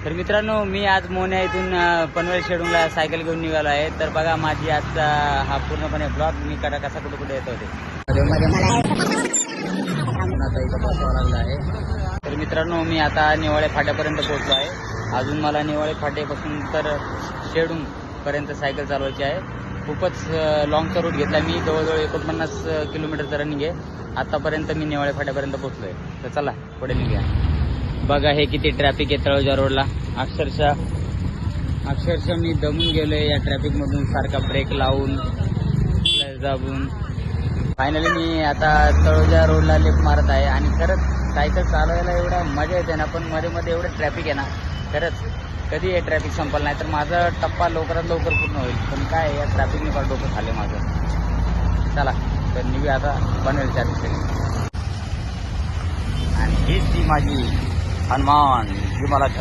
तर मित्रांनो, मी आज मोन्या इथून पनवेल शेडूंगला सायकल घेऊन निघालो आहे. तर बघा माझी आजचा हा पूर्णपणे ब्लॉग मी कसा कुठे कुठे येत होते. तर मित्रांनो, मी आता निवाळे फाट्यापर्यंत पोहोचलो आहे. अजून मला निवाळे फाट्यापासून तर शेडूंग पर्यंत सायकल चालवायची आहे. खूपच लॉंगचा रूट घेतला मी. जवळजवळ 49 किलोमीटरचं रनिंग आहे. आतापर्यंत मी निवाळे फाट्यापर्यंत पोहोचलोय. तर चला पुढे निघूया. बघा हे किती ट्रॅफिक आहे तळोजा रोडला. अक्षरशः मी दमून गेलोय या ट्रॅफिक मधून, सारखा ब्रेक लावून दाबून. फायनली मी आता तळोजा रोडला लेफ्ट मारत आहे. आणि खरंच सायकल चालवायला एवढा मजा येते ना, पण मध्ये मध्ये एवढं ट्रॅफिक आहे ना, खरंच कधी हे ट्रॅफिक संपलं नाही तर माझा टप्पा लवकरात लवकर पूर्ण होईल. पण काय या ट्रॅफिकने फार डोकं खाल्लं माझं. चला तर निघूया आता पनवेलच्या दिशेने. आणि हीच ती माझी हनुमान जी मला